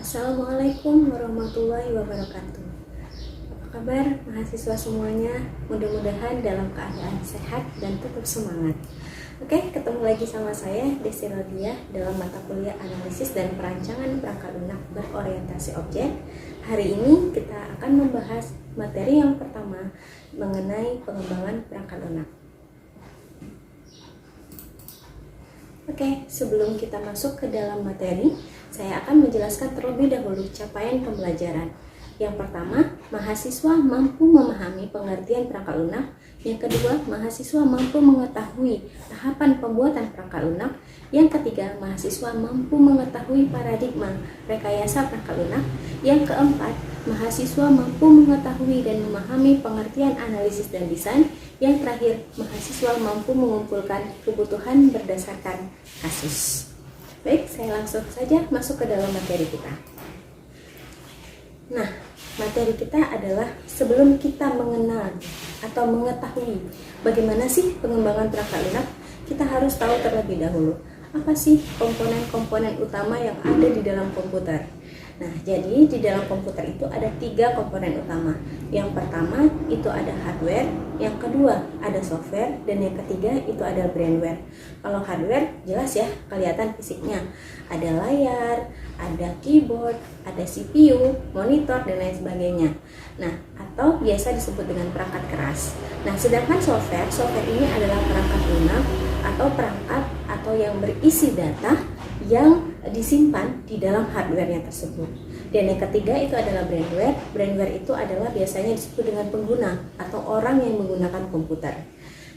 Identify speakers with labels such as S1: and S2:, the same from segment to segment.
S1: Assalamualaikum warahmatullahi wabarakatuh. Apa kabar mahasiswa semuanya? Mudah-mudahan dalam keadaan sehat dan tetap semangat. Oke, ketemu lagi sama saya Desi Rodia dalam mata kuliah analisis dan perancangan perangkat lunak berorientasi objek. Hari ini kita akan membahas materi yang pertama mengenai pengembangan perangkat lunak. Oke, sebelum kita masuk ke dalam materi, saya akan menjelaskan terlebih dahulu capaian pembelajaran. Yang pertama, mahasiswa mampu memahami pengertian perangkat lunak. Yang kedua, mahasiswa mampu mengetahui tahapan pembuatan perangkat lunak. Yang ketiga, mahasiswa mampu mengetahui paradigma rekayasa perangkat lunak. Yang keempat, mahasiswa mampu mengetahui dan memahami pengertian analisis dan desain. Yang terakhir, mahasiswa mampu mengumpulkan kebutuhan berdasarkan kasus. Baik, saya langsung saja masuk ke dalam materi kita. Nah, materi kita adalah sebelum kita mengenal atau mengetahui bagaimana sih pengembangan perangkat lunak, kita harus tahu terlebih dahulu apa sih komponen-komponen utama yang ada di dalam komputer. Nah, jadi di dalam komputer itu ada 3 komponen utama. Yang pertama itu ada hardware, yang kedua ada software, dan yang ketiga itu ada brainware. Kalau hardware jelas ya, kelihatan fisiknya. Ada layar, ada keyboard, ada CPU, monitor, dan lain sebagainya. Nah, atau biasa disebut dengan perangkat keras. Nah, sedangkan software ini adalah perangkat lunak atau perangkat atau yang berisi data yang disimpan di dalam hardware-nya tersebut. Dan yang ketiga itu adalah brainware. Brainware itu adalah biasanya disebut dengan pengguna atau orang yang menggunakan komputer.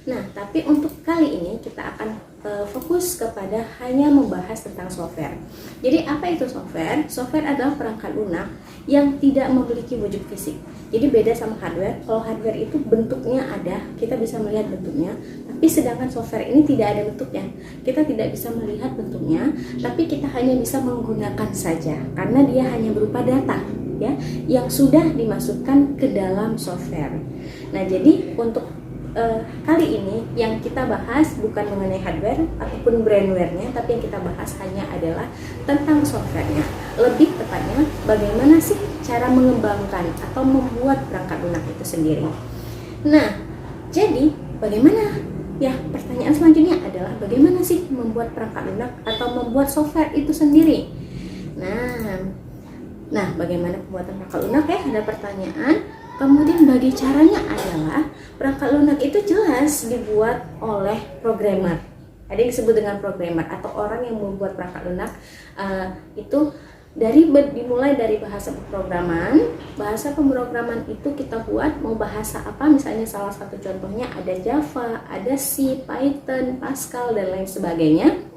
S1: Nah, tapi untuk kali ini kita akan fokus kepada hanya membahas tentang software. Jadi apa itu software? Software adalah perangkat lunak yang tidak memiliki wujud fisik. Jadi beda sama hardware. Kalau hardware itu bentuknya ada, kita bisa melihat bentuknya. Tapi sedangkan software ini tidak ada bentuknya. Kita tidak bisa melihat bentuknya, tapi kita hanya bisa menggunakan saja karena dia hanya berupa data ya yang sudah dimasukkan ke dalam software. Nah, jadi untuk kali ini yang kita bahas bukan mengenai hardware ataupun brainware-nya, tapi yang kita bahas hanya adalah tentang software-nya. Lebih tepatnya bagaimana sih cara mengembangkan atau membuat perangkat lunak itu sendiri. Nah, jadi bagaimana? Ya, pertanyaan selanjutnya adalah bagaimana sih membuat perangkat lunak atau membuat software itu sendiri? Nah, bagaimana pembuatan perangkat lunak ya? Ada pertanyaan. Kemudian bagi caranya adalah perangkat lunak itu jelas dibuat oleh programmer. Ada yang disebut dengan programmer atau orang yang membuat perangkat lunak itu dimulai dari bahasa pemrograman. Bahasa pemrograman itu kita buat mau bahasa apa, misalnya salah satu contohnya ada Java, ada C, Python, Pascal, dan lain sebagainya.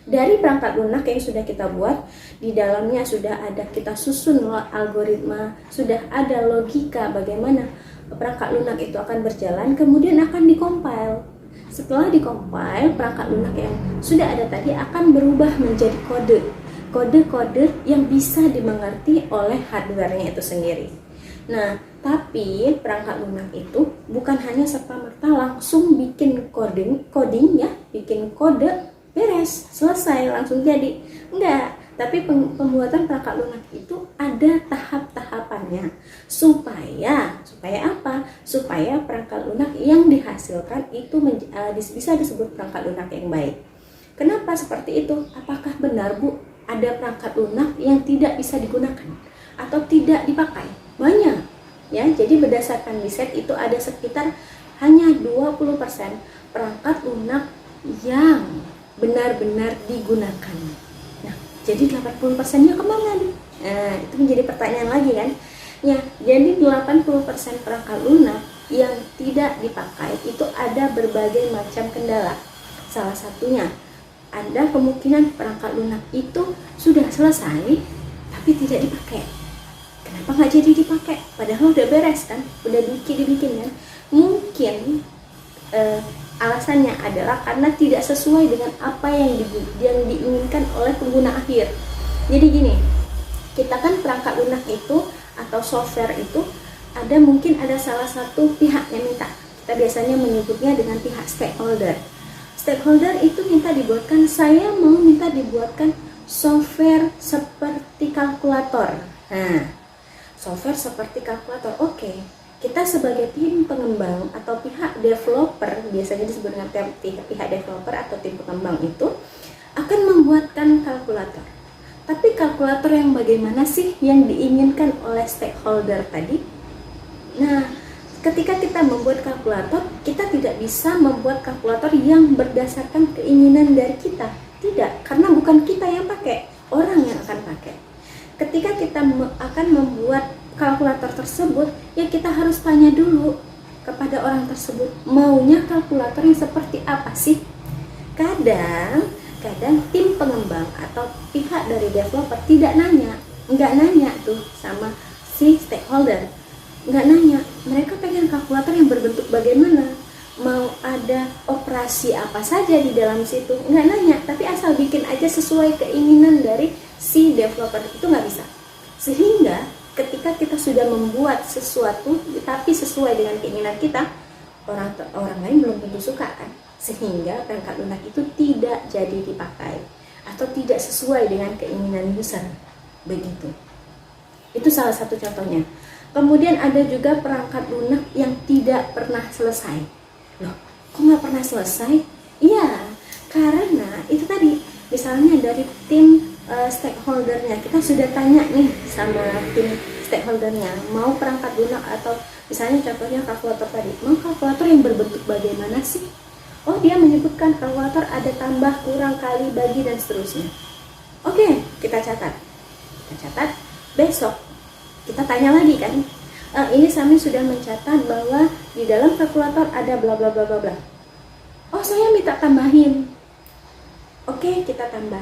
S1: Dari perangkat lunak yang sudah kita buat, di dalamnya sudah ada kita susun algoritma, sudah ada logika bagaimana perangkat lunak itu akan berjalan, kemudian akan dikompil. Setelah dikompil, perangkat lunak yang sudah ada tadi akan berubah menjadi kode-kode yang bisa dimengerti oleh hardware-nya itu sendiri. Nah, tapi perangkat lunak itu bukan hanya serta-merta langsung bikin coding ya, bikin kode beres, selesai, langsung jadi. Enggak, tapi pembuatan perangkat lunak itu ada tahap-tahapannya. Supaya apa? Supaya perangkat lunak yang dihasilkan itu bisa disebut perangkat lunak yang baik. Kenapa seperti itu? Apakah benar, Bu, ada perangkat lunak yang tidak bisa digunakan atau tidak dipakai? Banyak. Ya, jadi berdasarkan riset itu ada sekitar hanya 20% perangkat lunak yang benar-benar digunakan. Nah, jadi 80%-nya kemana nih? Nah, itu menjadi pertanyaan lagi kan? Ya, jadi 80% perangkat lunak yang tidak dipakai itu ada berbagai macam kendala. Salah satunya, ada kemungkinan perangkat lunak itu sudah selesai tapi tidak dipakai. Kenapa nggak jadi dipakai? Padahal udah beres kan? Udah dibikin kan? Mungkin alasannya adalah karena tidak sesuai dengan apa yang diinginkan oleh pengguna akhir. Jadi gini, kita kan perangkat lunak itu atau software itu mungkin ada salah satu pihak yang minta. Kita biasanya menyebutnya dengan pihak stakeholder. Stakeholder itu minta dibuatkan software seperti kalkulator. Nah, software seperti kalkulator. Oke, kita sebagai tim pengembang atau pihak developer, biasanya disebut dengan pihak developer atau tim pengembang itu akan membuatkan kalkulator. Tapi kalkulator yang bagaimana sih yang diinginkan oleh stakeholder tadi? Nah, ketika kita membuat kalkulator, kita tidak bisa membuat kalkulator yang berdasarkan keinginan dari kita. Tidak, karena bukan kita yang pakai, orang yang akan pakai. Ketika kita akan membuat kalkulator tersebut, ya kita harus tanya dulu kepada orang tersebut, maunya kalkulator yang seperti apa sih? Kadang tim pengembang atau pihak dari developer nggak nanya tuh sama si stakeholder, nggak nanya, mereka pengen kalkulator yang berbentuk bagaimana, mau ada operasi apa saja di dalam situ, nggak nanya, tapi asal bikin aja sesuai keinginan dari si developer, itu nggak bisa. Sehingga ketika kita sudah membuat sesuatu tapi sesuai dengan keinginan kita, orang lain belum tentu suka kan, sehingga perangkat lunak itu tidak jadi dipakai atau tidak sesuai dengan keinginan user. Begitu, itu salah satu contohnya. Kemudian ada juga perangkat lunak yang tidak pernah selesai. Loh, kok nggak pernah selesai? Iya, karena itu tadi, misalnya dari tim stakeholdernya, kita sudah tanya nih sama tim stakeholdernya, mau perangkat lunak atau misalnya contohnya kalkulator tadi, mau kalkulator yang berbentuk bagaimana sih? Oh, dia menyebutkan kalkulator ada tambah, kurang, kali, bagi, dan seterusnya. Oke, kita catat. Besok kita tanya lagi kan, ini kami sudah mencatat bahwa di dalam kalkulator ada bla bla bla bla bla. Oh, saya minta tambahin. Oke, kita tambah.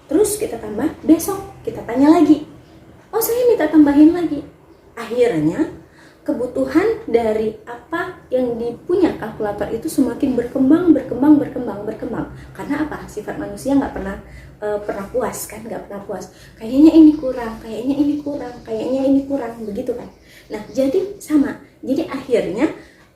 S1: Terus kita tambah, besok kita tanya lagi. Oh, saya minta tambahin lagi. Akhirnya kebutuhan dari apa yang dipunya kalkulator itu semakin berkembang. Karena apa? Sifat manusia nggak pernah puas kan, nggak pernah puas. Kayaknya ini kurang, begitu kan. Nah, jadi sama. Jadi akhirnya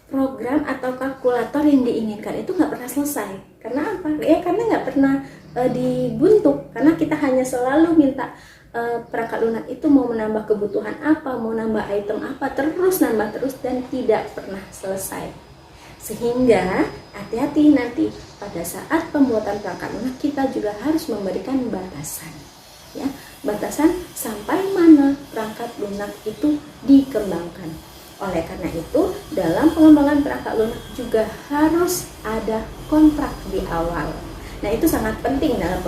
S1: program atau kalkulator yang diinginkan itu nggak pernah selesai. Karena apa? Ya karena nggak pernah dibentuk. Karena kita hanya selalu minta perangkat lunak itu mau menambah kebutuhan apa, mau nambah item apa, terus nambah terus dan tidak pernah selesai. Sehingga hati-hati nanti pada saat pembuatan perangkat lunak kita juga harus memberikan batasan, ya, batasan sampai mana perangkat lunak itu dikembangkan. Oleh karena itu, dalam pengembangan perangkat lunak juga harus ada kontrak di awal. Nah, itu sangat penting dalam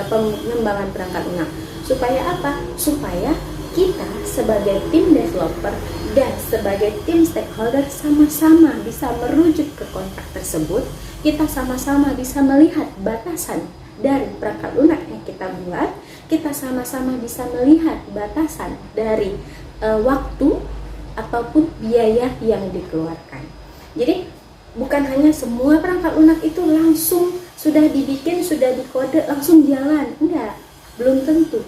S1: pengembangan perangkat lunak. Supaya apa? Supaya kita sebagai tim developer dan sebagai tim stakeholder sama-sama bisa merujuk ke kontrak tersebut. Kita sama-sama bisa melihat batasan dari perangkat lunak yang kita buat. Kita sama-sama bisa melihat batasan dari waktu ataupun biaya yang dikeluarkan. Jadi bukan hanya semua perangkat lunak itu langsung sudah dibikin, sudah dikode langsung jalan, enggak, belum tentu,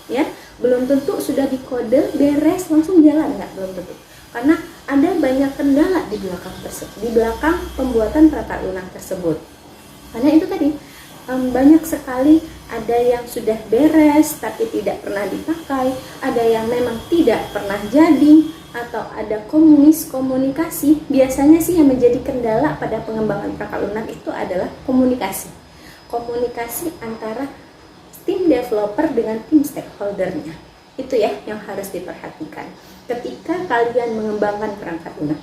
S1: ya, belum tentu sudah dikode beres langsung jalan, enggak, belum tentu, karena ada banyak kendala di belakang pembuatan perangkat lunak tersebut. Karena itu tadi banyak sekali, ada yang sudah beres tapi tidak pernah dipakai, ada yang memang tidak pernah jadi, atau ada komunikasi. Biasanya sih yang menjadi kendala pada pengembangan perangkat lunak itu adalah komunikasi antara tim developer dengan tim stakeholdernya. Itu ya yang harus diperhatikan ketika kalian mengembangkan perangkat lunak.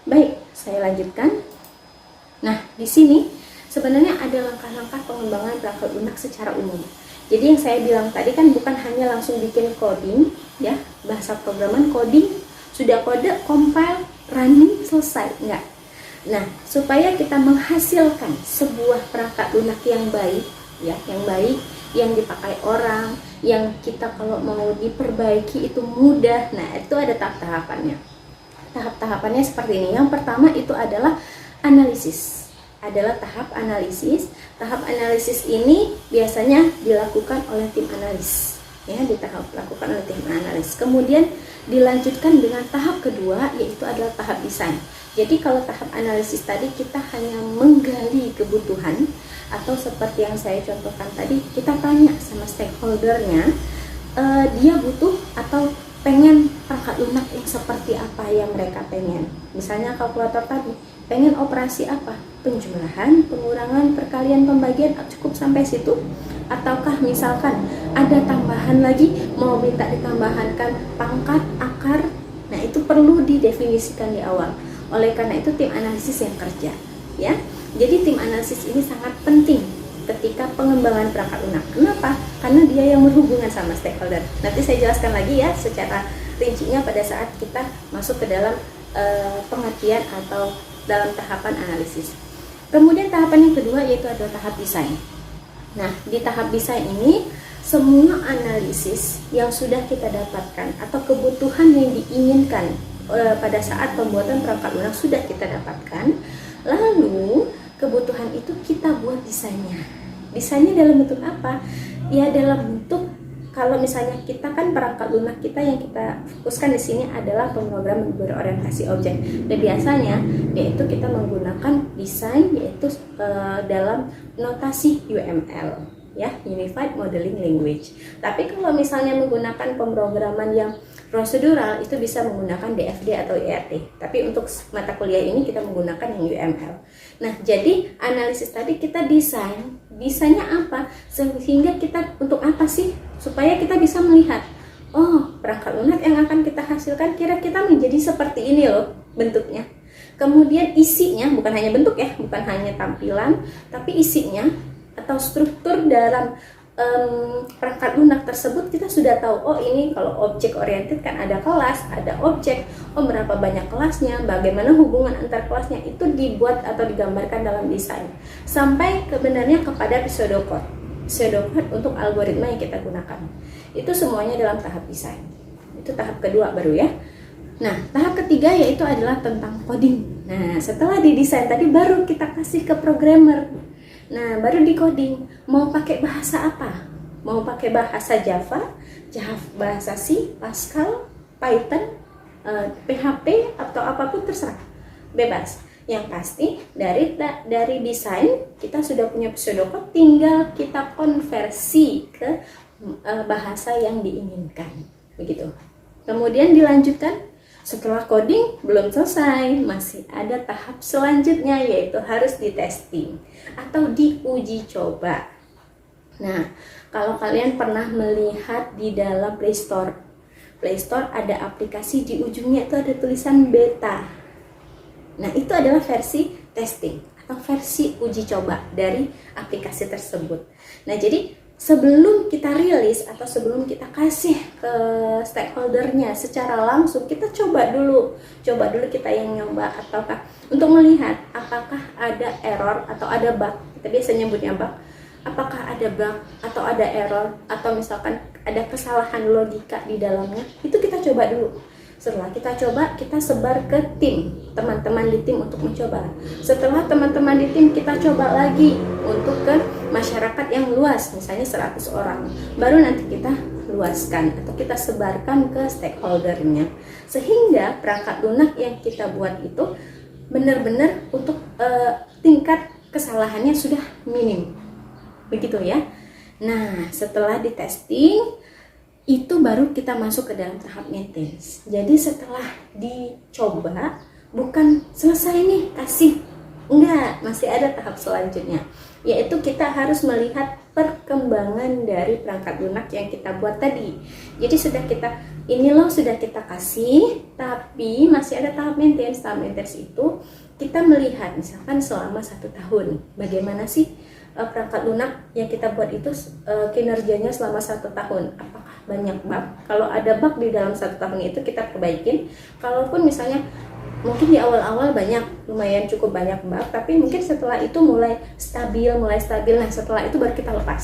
S1: Baik, saya lanjutkan. Nah, di sini sebenarnya ada langkah-langkah pengembangan perangkat lunak secara umum. Jadi yang saya bilang tadi kan bukan hanya langsung bikin coding, ya, bahasa programan coding, sudah kode, compile, running, selesai, enggak. Nah, supaya kita menghasilkan sebuah perangkat lunak yang baik, ya, yang dipakai orang, yang kita kalau mau diperbaiki itu mudah. Nah, itu ada tahap-tahapannya. Tahap-tahapannya seperti ini. Yang pertama itu adalah analisis. Adalah tahap analisis. Tahap analisis ini biasanya dilakukan oleh tim analis, ya, dilakukan oleh tim analis. Kemudian dilanjutkan dengan tahap kedua, yaitu adalah tahap desain. Jadi kalau tahap analisis tadi kita hanya menggali kebutuhan, Atau seperti yang saya contohkan tadi, kita tanya sama stakeholdernya, dia butuh atau pengen perangkat lunak yang seperti apa yang mereka pengen. Misalnya kalkulator tadi, pengen operasi apa? Penjumlahan, pengurangan, perkalian, pembagian, cukup sampai situ? Ataukah misalkan ada tambahan lagi, mau minta ditambahkan pangkat, akar? Nah, itu perlu didefinisikan di awal. Oleh karena itu tim analisis yang kerja, ya. Jadi tim analisis ini sangat penting ketika pengembangan perangkat lunak. Kenapa? Karena dia yang berhubungan sama stakeholder. Nanti saya jelaskan lagi ya secara rincinya pada saat kita masuk ke dalam pengertian atau dalam tahapan analisis. Kemudian tahapan yang kedua yaitu adalah tahap desain. Nah, di tahap desain ini semua analisis yang sudah kita dapatkan atau kebutuhan yang diinginkan pada saat pembuatan perangkat lunak sudah kita dapatkan, lalu kebutuhan itu kita buat desainnya. Desainnya dalam bentuk apa? Ya dalam bentuk, kalau misalnya kita kan perangkat lunak kita yang kita fokuskan di sini adalah pemrograman berorientasi objek. Dan biasanya yaitu kita menggunakan desain yaitu dalam notasi UML, ya, Unified Modeling Language. Tapi kalau misalnya menggunakan pemrograman yang prosedural itu bisa menggunakan DFD atau IRT. Tapi untuk mata kuliah ini kita menggunakan yang UML. Nah, jadi analisis tadi kita desainnya apa? Sehingga kita untuk apa sih? Supaya kita bisa melihat, oh, perangkat lunak yang akan kita hasilkan kira-kira menjadi seperti ini loh bentuknya. Kemudian isinya, bukan hanya bentuk ya, bukan hanya tampilan, tapi isinya atau struktur dalam perangkat lunak tersebut kita sudah tahu. Oh, ini kalau objek oriented kan ada kelas, ada objek, oh berapa banyak kelasnya, bagaimana hubungan antar kelasnya, itu dibuat atau digambarkan dalam desain sampai sebenarnya kepada pseudocode untuk algoritma yang kita gunakan. Itu semuanya dalam tahap desain. Itu tahap kedua baru ya. Nah, tahap ketiga yaitu adalah tentang coding. Nah, setelah didesain tadi baru kita kasih ke programmer. Nah, baru di coding, mau pakai bahasa apa? Mau pakai bahasa Java, bahasa C, Pascal, Python, PHP, atau apapun terserah, bebas. Yang pasti dari desain kita sudah punya pseudocode, tinggal kita konversi ke bahasa yang diinginkan, begitu. Kemudian dilanjutkan. Setelah coding belum selesai, masih ada tahap selanjutnya yaitu harus di testing atau diuji coba. Nah, kalau kalian pernah melihat di dalam Play Store ada aplikasi di ujungnya itu ada tulisan beta. Nah, itu adalah versi testing atau versi uji coba dari aplikasi tersebut. Nah, jadi sebelum kita rilis atau sebelum kita kasih ke stakeholdernya secara langsung, kita coba dulu kita yang nyoba, ataukah untuk melihat apakah ada error atau ada bug. Kita biasa nyebutnya bug. Apakah ada bug atau ada error atau misalkan ada kesalahan logika di dalamnya, itu kita coba dulu. Setelah kita coba, kita sebar ke tim, teman-teman di tim untuk mencoba. Setelah teman-teman di tim, kita coba lagi untuk ke masyarakat yang luas, misalnya 100 orang. Baru nanti kita luaskan atau kita sebarkan ke stakeholdernya. Sehingga perangkat lunak yang kita buat itu benar-benar untuk tingkat kesalahannya sudah minim. Begitu ya. Nah, setelah di testing, itu baru kita masuk ke dalam tahap maintenance. Jadi setelah dicoba, bukan selesai nih kasih, enggak, masih ada tahap selanjutnya, yaitu kita harus melihat perkembangan dari perangkat lunak yang kita buat tadi. Jadi sudah kita kasih, tapi masih ada tahap maintenance. Tahap maintenance itu kita melihat misalkan selama 1 tahun, bagaimana sih perangkat lunak yang kita buat itu kinerjanya selama 1 tahun. Apakah banyak bug? Kalau ada bug di dalam 1 tahun itu kita perbaikin. Kalaupun misalnya mungkin di awal-awal lumayan cukup banyak bug, tapi mungkin setelah itu mulai stabil. Nah, setelah itu baru kita lepas.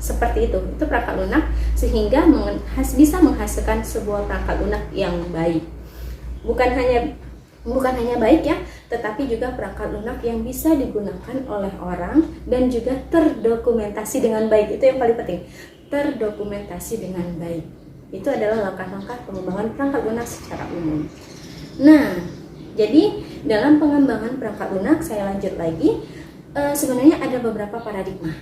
S1: Seperti itu perangkat lunak, sehingga bisa menghasilkan sebuah perangkat lunak yang baik. Bukan hanya baik ya, tetapi juga perangkat lunak yang bisa digunakan oleh orang dan juga terdokumentasi dengan baik. Itu yang paling penting, terdokumentasi dengan baik. Itu adalah langkah-langkah pengembangan perangkat lunak secara umum. Nah, jadi dalam pengembangan perangkat lunak, saya lanjut lagi, sebenarnya ada beberapa paradigma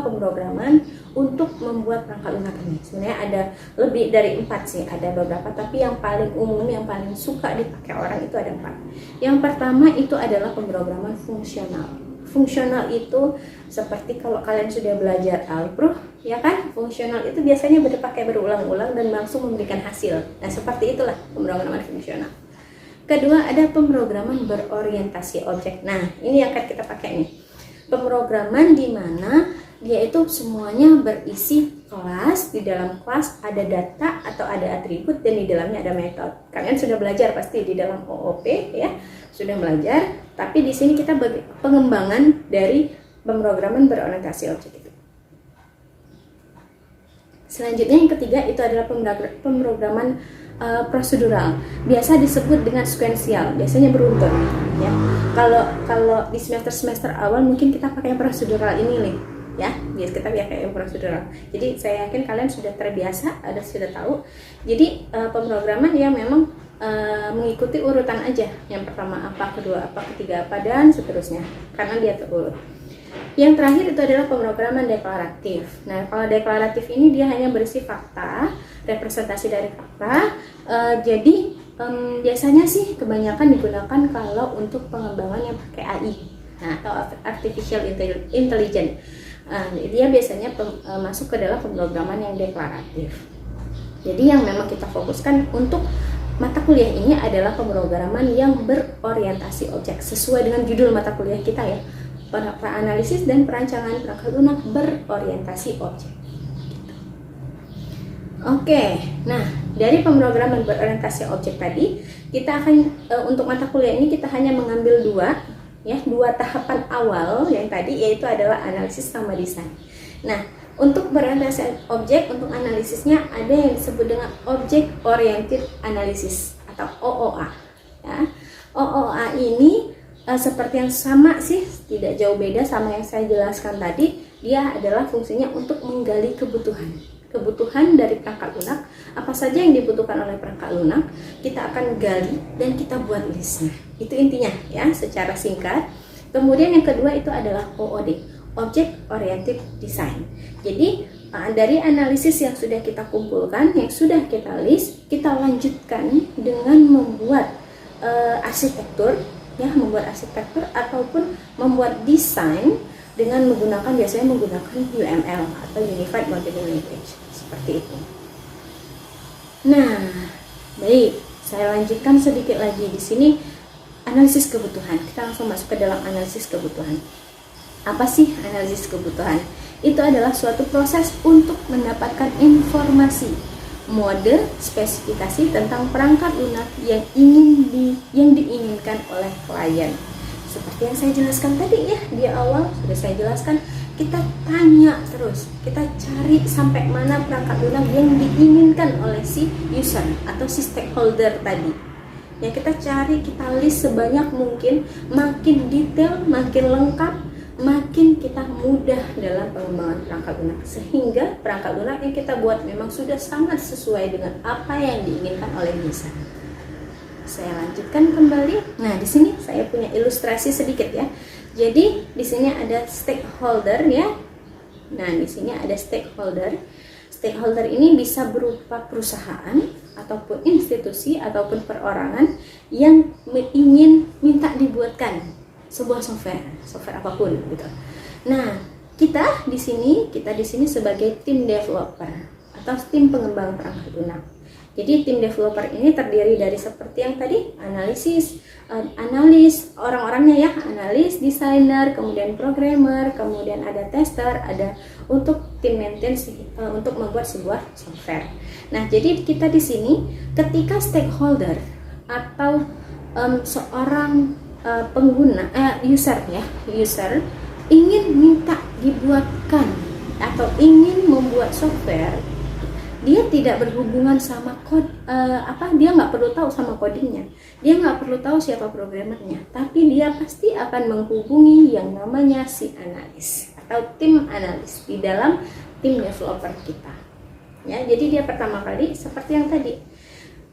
S1: pemrograman untuk membuat perangkat lunak ini. Sebenarnya ada lebih dari 4 sih, ada beberapa, tapi yang paling umum, yang paling suka dipakai orang itu ada 4. Yang pertama itu adalah pemrograman fungsional. Fungsional itu seperti kalau kalian sudah belajar algebra, ya kan? Fungsional itu biasanya dipakai berulang-ulang dan langsung memberikan hasil. Nah, seperti itulah pemrograman fungsional. Kedua, ada pemrograman berorientasi objek. Nah, ini yang akan kita pakai nih. Pemrograman di mana dia itu semuanya berisi kelas, di dalam kelas ada data atau ada atribut, dan di dalamnya ada metode. Kalian sudah belajar pasti di dalam OOP ya, sudah belajar, tapi di sini kita bagi pengembangan dari pemrograman berorientasi objek itu. Selanjutnya yang ketiga itu adalah pemrograman prosedural, biasa disebut dengan sekuensial, biasanya beruntun ya. Kalau di semester awal mungkin kita pakai prosedural ini nih ya, biar kita pakai prosedural. Jadi saya yakin kalian sudah terbiasa, sudah tahu. Jadi pemrograman yang memang mengikuti urutan aja, yang pertama apa, kedua apa, ketiga apa, dan seterusnya, karena dia terurut. Yang terakhir itu adalah pemrograman deklaratif. Nah, kalau deklaratif ini dia hanya berisi fakta, representasi dari fakta. Jadi biasanya sih kebanyakan digunakan kalau untuk pengembangan yang pakai AI, nah, atau artificial intelligence. Dia biasanya masuk ke dalam pemrograman yang deklaratif. Jadi yang memang kita fokuskan untuk mata kuliah ini adalah pemrograman yang berorientasi objek, sesuai dengan judul mata kuliah kita ya. Analisis dan perancangan perangkat lunak berorientasi objek. Oke, nah dari pemrograman berorientasi objek tadi, kita akan untuk mata kuliah ini kita hanya mengambil dua tahapan awal yang tadi, yaitu adalah analisis sama desain. Nah, untuk berorientasi objek, untuk analisisnya ada yang disebut dengan Object Oriented Analysis atau OOA. Ya. OOA ini seperti yang sama sih, tidak jauh beda sama yang saya jelaskan tadi. Dia adalah fungsinya untuk menggali kebutuhan dari perangkat lunak. Apa saja yang dibutuhkan oleh perangkat lunak, kita akan gali dan kita buat listnya. Itu intinya ya, secara singkat. Kemudian yang kedua itu adalah OOD, Object Oriented Design. Jadi dari analisis yang sudah kita kumpulkan, yang sudah kita list, kita lanjutkan dengan membuat arsitektur ya, membuat arsitektur ataupun membuat desain dengan biasanya menggunakan UML atau Unified Modeling Language, seperti itu. Nah, baik, saya lanjutkan sedikit lagi di sini analisis kebutuhan. Kita langsung masuk ke dalam analisis kebutuhan. Apa sih analisis kebutuhan? Itu adalah suatu proses untuk mendapatkan informasi, mode, spesifikasi tentang perangkat lunak yang diinginkan oleh klien. Seperti yang saya jelaskan tadi ya, di awal sudah saya jelaskan, kita tanya terus, kita cari sampai mana perangkat lunak yang diinginkan oleh si user atau si stakeholder tadi. Ya, kita cari, kita list sebanyak mungkin, makin detail, makin lengkap, makin kita mudah dalam pengembangan perangkat lunak, sehingga perangkat lunak yang kita buat memang sudah sangat sesuai dengan apa yang diinginkan oleh user. Saya lanjutkan kembali. Nah, di sini saya punya ilustrasi sedikit ya. Jadi di sini ada stakeholder ya. Nah, di sini ada stakeholder. Stakeholder ini bisa berupa perusahaan ataupun institusi ataupun perorangan yang ingin minta dibuatkan sebuah software apapun gitu. Nah, kita di sini sebagai tim developer atau tim pengembang perangkat lunak. Jadi tim developer ini terdiri dari seperti yang tadi, analis, orang-orangnya ya, analis, desainer, kemudian programmer, kemudian ada tester, ada untuk tim maintenance untuk membuat sebuah software. Nah, jadi kita di sini ketika stakeholder atau seorang pengguna user ingin minta dibuatkan atau ingin membuat software, dia tidak berhubungan sama dia nggak perlu tahu sama codingnya, dia nggak perlu tahu siapa programmernya, tapi dia pasti akan menghubungi yang namanya si analis atau tim analis di dalam tim developer kita ya. Jadi dia pertama kali seperti yang tadi,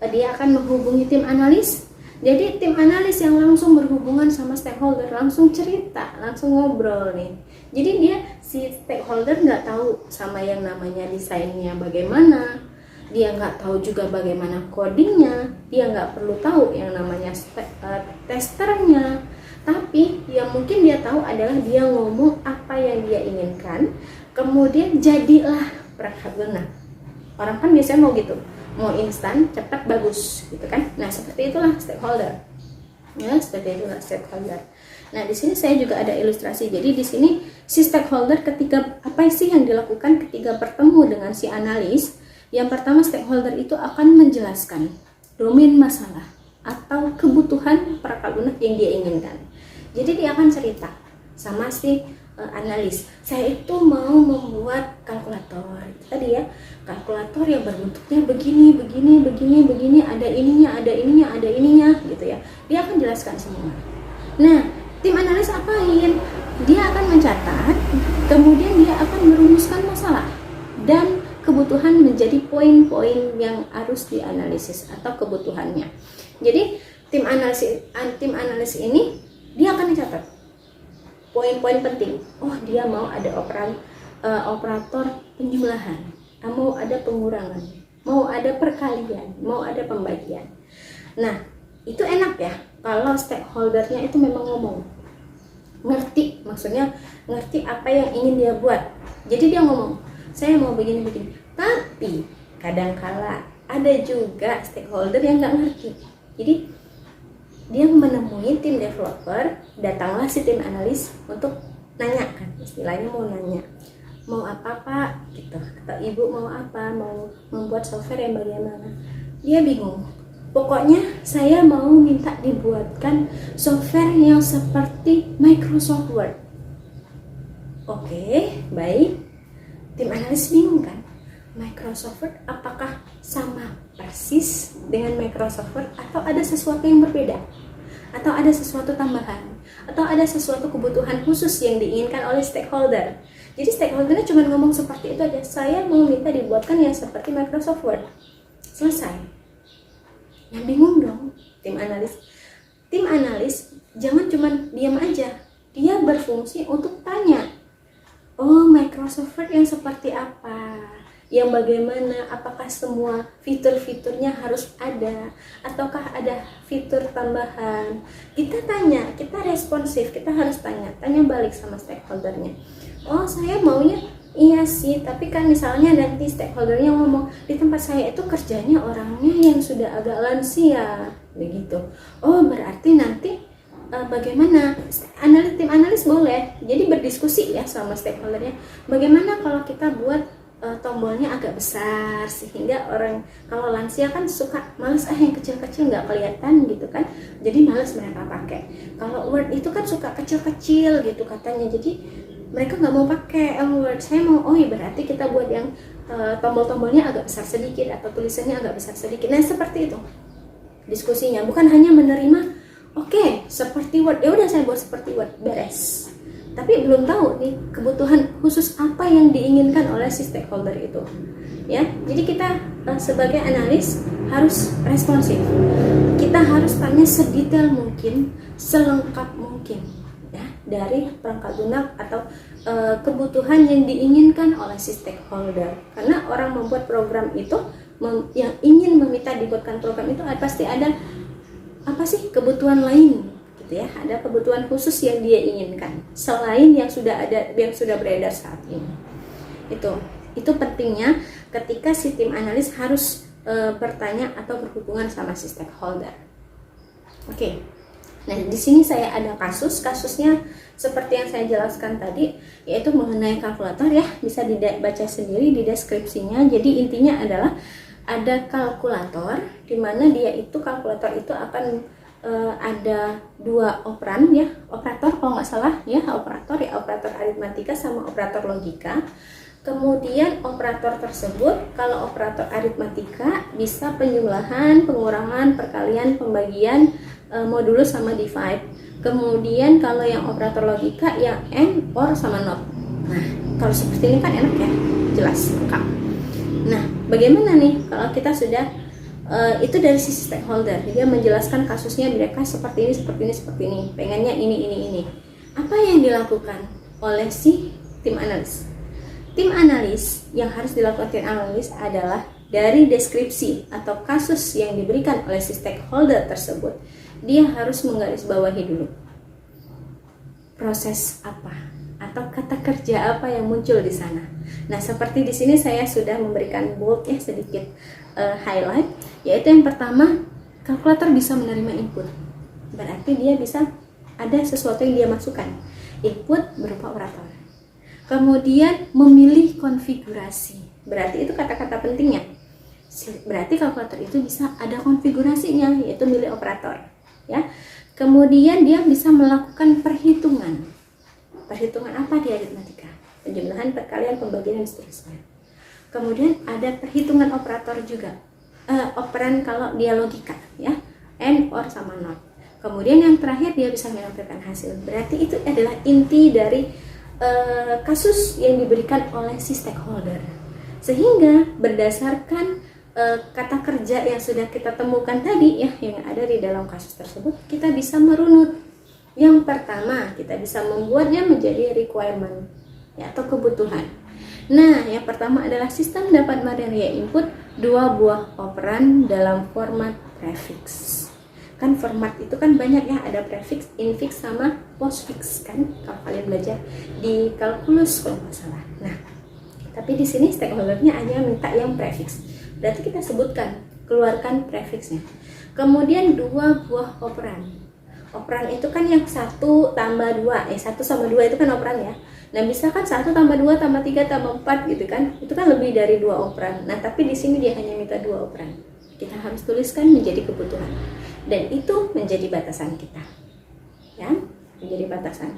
S1: dia akan menghubungi tim analis, Jadi tim analis yang langsung berhubungan sama stakeholder, langsung cerita, langsung ngobrol nih. Jadi dia si stakeholder nggak tahu sama yang namanya desainnya bagaimana, dia nggak tahu juga bagaimana codingnya, dia nggak perlu tahu yang namanya testernya. Tapi yang mungkin dia tahu adalah dia ngomong apa yang dia inginkan, kemudian jadilah perangkat lunak. Orang kan biasanya mau gitu, mau instan, cepat, bagus, gitu kan? Nah seperti itulah stakeholder. Ya, seperti itulah stakeholder. Nah di sini saya juga ada ilustrasi. Jadi di sini si stakeholder ketika apa sih yang dilakukan ketika bertemu dengan si analis? Yang pertama stakeholder itu akan menjelaskan domain masalah atau kebutuhan perangkat lunak yang dia inginkan. Jadi dia akan cerita sama si analis, saya itu mau membuat kalkulator tadi ya, kalkulator yang berbentuknya begini, ada ininya gitu ya. Dia akan jelaskan semua. Nah, tim analis apain? Dia akan mencatat, kemudian dia akan merumuskan masalah dan kebutuhan menjadi poin-poin yang harus dianalisis atau kebutuhannya. Jadi tim analis ini dia akan mencatat poin-poin penting. Oh, dia mau ada operator penjumlahan, mau ada pengurangan, mau ada perkalian, mau ada pembagian. Nah, itu enak ya kalau stakeholdernya itu memang ngomong, ngerti, maksudnya ngerti apa yang ingin dia buat. Jadi dia ngomong, saya mau begini. Tapi kadangkala ada juga stakeholder yang nggak ngerti. Jadi dia menemui tim developer, datanglah si tim analis untuk nanya kan, istilahnya mau nanya, mau apa pak gitu, atau ibu mau apa, mau membuat software yang bagaimana. Dia bingung, pokoknya saya mau minta dibuatkan software yang seperti Microsoft Word. Oke, baik. Tim analis bingung kan, Microsoft Word apakah sama persis dengan Microsoft Word atau ada sesuatu yang berbeda, atau ada sesuatu tambahan, atau ada sesuatu kebutuhan khusus yang diinginkan oleh stakeholder. Jadi stakeholdernya cuma ngomong seperti itu aja, saya mau minta dibuatkan yang seperti Microsoft Word, selesai. Yang bingung dong tim analis. Tim analis jangan cuma diam aja, dia berfungsi untuk tanya, oh Microsoft Word yang seperti apa, yang bagaimana, apakah semua fitur-fiturnya harus ada ataukah ada fitur tambahan. Kita tanya, kita responsif, kita harus tanya balik sama stakeholdernya. Oh saya maunya iya sih, tapi kan misalnya nanti stakeholdernya ngomong, di tempat saya itu kerjanya orangnya yang sudah agak lansia begitu. Oh berarti nanti bagaimana, tim analis boleh jadi berdiskusi ya sama stakeholdernya, bagaimana kalau kita buat tombolnya agak besar sehingga orang kalau lansia kan suka males yang kecil-kecil nggak kelihatan gitu kan, jadi males mereka pakai. Kalau Word itu kan suka kecil-kecil gitu katanya, jadi mereka nggak mau pakai Word. Saya mau, oh ya berarti kita buat yang tombol-tombolnya agak besar sedikit atau tulisannya agak besar sedikit. Nah seperti itu diskusinya, bukan hanya menerima oke, seperti Word, ya udah saya buat seperti Word, beres. Tapi belum tahu nih kebutuhan khusus apa yang diinginkan oleh si stakeholder itu. Ya, jadi kita sebagai analis harus responsif. Kita harus tanya sedetail mungkin, selengkap mungkin, ya, dari perangkat lunak atau kebutuhan yang diinginkan oleh si stakeholder. Karena orang membuat program itu, yang ingin meminta dibuatkan program itu pasti ada apa sih kebutuhan lain. Ya, ada kebutuhan khusus yang dia inginkan selain yang sudah ada, yang sudah beredar saat ini. Itu pentingnya ketika si tim analis harus bertanya atau berhubungan sama si stakeholder. Oke. Nah, di sini saya ada kasusnya seperti yang saya jelaskan tadi, yaitu mengenai kalkulator ya, bisa dibaca sendiri di deskripsinya. Jadi intinya adalah ada kalkulator di mana dia itu kalkulator itu akan ada dua operan ya, operator kalau nggak salah ya, operator aritmatika sama operator logika. Kemudian operator tersebut, kalau operator aritmatika bisa penjumlahan, pengurangan, perkalian, pembagian, modulus sama divide. Kemudian kalau yang operator logika yang AND, OR sama NOT. Nah kalau seperti ini kan enak ya, jelas lengkap. Nah bagaimana nih kalau kita sudah itu dari sisi stakeholder, dia menjelaskan kasusnya mereka seperti ini, pengennya ini. Apa yang dilakukan oleh si tim analis? Tim analis yang harus dilakukan tim analis adalah dari deskripsi atau kasus yang diberikan oleh si stakeholder tersebut, dia harus menggarisbawahi dulu proses apa atau kata kerja apa yang muncul di sana. Nah, seperti di sini saya sudah memberikan bold ya, sedikit highlight, yaitu yang pertama, kalkulator bisa menerima input. Berarti dia bisa ada sesuatu yang dia masukkan. Input berupa operator. Kemudian memilih konfigurasi. Berarti itu kata-kata pentingnya. Berarti kalkulator itu bisa ada konfigurasinya, yaitu milih operator, ya. Kemudian dia bisa melakukan perhitungan. Perhitungan apa di aritmatika? Penjumlahan, perkalian, pembagian, dan seterusnya. Kemudian ada perhitungan operator juga, operan kalau dia logika, ya, and, or, sama not. Kemudian yang terakhir dia bisa menampilkan hasil. Berarti itu adalah inti dari kasus yang diberikan oleh si stakeholder. Sehingga berdasarkan kata kerja yang sudah kita temukan tadi, ya, yang ada di dalam kasus tersebut, kita bisa merunut. Yang pertama, kita bisa membuatnya menjadi requirement, ya, atau kebutuhan. Nah, yang pertama adalah sistem dapat menerima input 2 buah operan dalam format prefix. Kan format itu kan banyak ya, ada prefix, infix, sama postfix kan, kalau kalian belajar di kalkulus kalau nggak salah. Nah, tapi di sini stakeholdernya hanya minta yang prefix. Berarti kita sebutkan, keluarkan prefixnya. Kemudian 2 buah operan. Operan itu kan yang 1 tambah 2, 1 sama 2 itu kan operan ya. Nah, misalkan 1 tambah 2 tambah 3 tambah 4 gitu kan, itu kan lebih dari 2 operan. Nah, tapi di sini dia hanya minta 2 operan. Kita harus tuliskan menjadi kebutuhan. Dan itu menjadi batasan kita. Ya, menjadi batasan.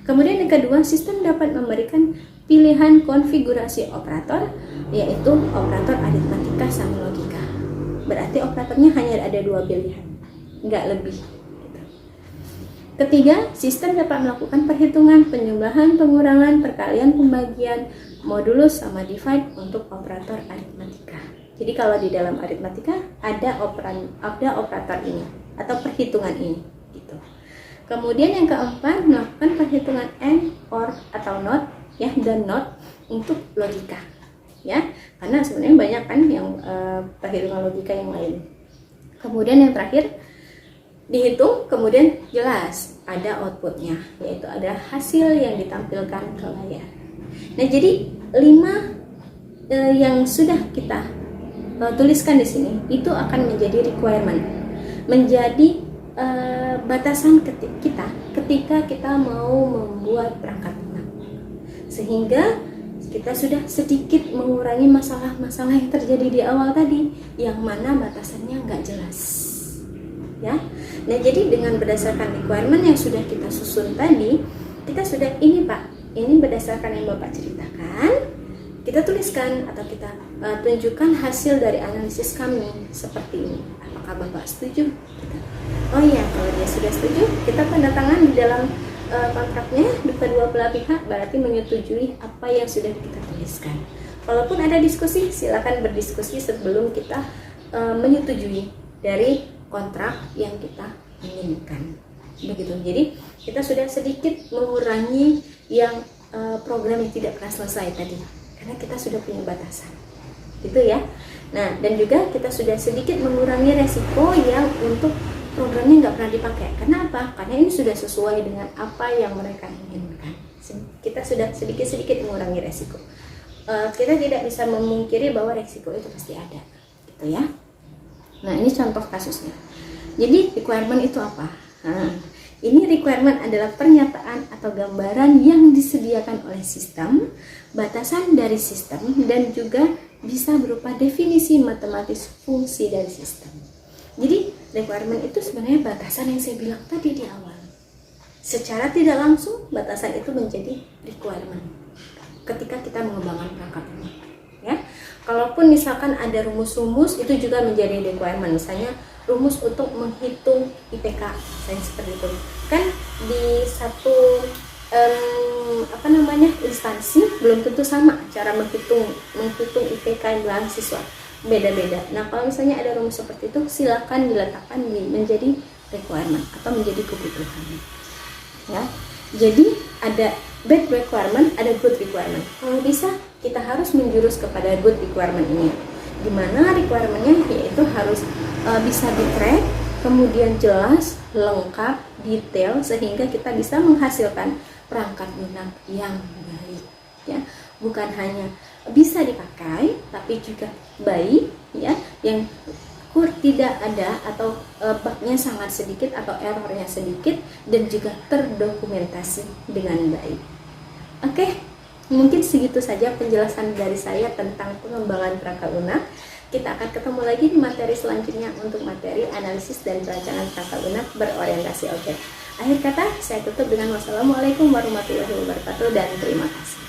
S1: Kemudian yang kedua, sistem dapat memberikan pilihan konfigurasi operator, yaitu operator aritmatika sama logika. Berarti operatornya hanya ada 2 pilihan, nggak lebih. Ketiga, sistem dapat melakukan perhitungan, penjumlahan, pengurangan, perkalian, pembagian, modulus, sama divide untuk operator aritmatika. Jadi kalau di dalam aritmatika ada operator ini atau perhitungan ini, gitu. Kemudian yang keempat, melakukan perhitungan and, or, atau not, ya, dan not untuk logika, ya. Karena sebenarnya banyak kan yang perhitungan logika yang lain. Kemudian yang terakhir, dihitung, kemudian jelas ada outputnya, yaitu ada hasil yang ditampilkan ke layar. Nah, jadi 5 yang sudah kita tuliskan di sini itu akan menjadi requirement, menjadi batasan kita ketika kita mau membuat perangkat lunak, sehingga kita sudah sedikit mengurangi masalah-masalah yang terjadi di awal tadi, yang mana batasannya nggak jelas, ya. Nah, jadi dengan berdasarkan requirement yang sudah kita susun tadi, kita sudah ini Pak, ini berdasarkan yang Bapak ceritakan, kita tuliskan atau kita tunjukkan hasil dari analisis kami seperti ini. Apakah Bapak setuju? Oh iya, kalau dia sudah setuju, kita tanda tangan di dalam kontraknya kedua belah pihak, berarti menyetujui apa yang sudah kita tuliskan. Walaupun ada diskusi, silakan berdiskusi sebelum kita menyetujui dari kontrak yang kita inginkan, begitu. Jadi kita sudah sedikit mengurangi yang program yang tidak pernah selesai tadi, karena kita sudah punya batasan, gitu ya. Nah, dan juga kita sudah sedikit mengurangi resiko yang untuk programnya nggak pernah dipakai. Karena apa? Karena ini sudah sesuai dengan apa yang mereka inginkan. Kita sudah sedikit-sedikit mengurangi resiko. Kita tidak bisa memungkiri bahwa resiko itu pasti ada, gitu ya. Nah, ini contoh kasusnya. Jadi requirement itu apa? Nah, ini requirement adalah pernyataan atau gambaran yang disediakan oleh sistem, batasan dari sistem, dan juga bisa berupa definisi matematis fungsi dari sistem. Jadi requirement itu sebenarnya batasan yang saya bilang tadi di awal. Secara tidak langsung batasan itu menjadi requirement ketika kita mengembangkan perangkat lunak, ya. Kalaupun misalkan ada rumus-rumus, itu juga menjadi requirement. Misalnya rumus untuk menghitung IPK, misalnya seperti itu. Kan di satu instansi belum tentu sama cara menghitung IPK yang mahasiswa. beda-beda. Nah, kalau misalnya ada rumus seperti itu, silakan diletakkan menjadi requirement atau menjadi kebutuhan. Ya, jadi ada bad requirement, ada good requirement. Kalau bisa, kita harus menjurus kepada good requirement ini. Dimana requirementnya yaitu harus bisa di-track, kemudian jelas, lengkap, detail, sehingga kita bisa menghasilkan perangkat lunak yang baik. Ya, bukan hanya bisa dipakai, tapi juga baik, ya, yang tidak ada atau bugnya sangat sedikit atau errornya sedikit dan juga terdokumentasi dengan baik. Oke, mungkin segitu saja penjelasan dari saya tentang pengembangan perangkat lunak. Kita akan ketemu lagi di materi selanjutnya untuk materi analisis dan perancangan perangkat lunak berorientasi objek. Akhir kata, saya tutup dengan wassalamualaikum warahmatullahi wabarakatuh dan terima kasih.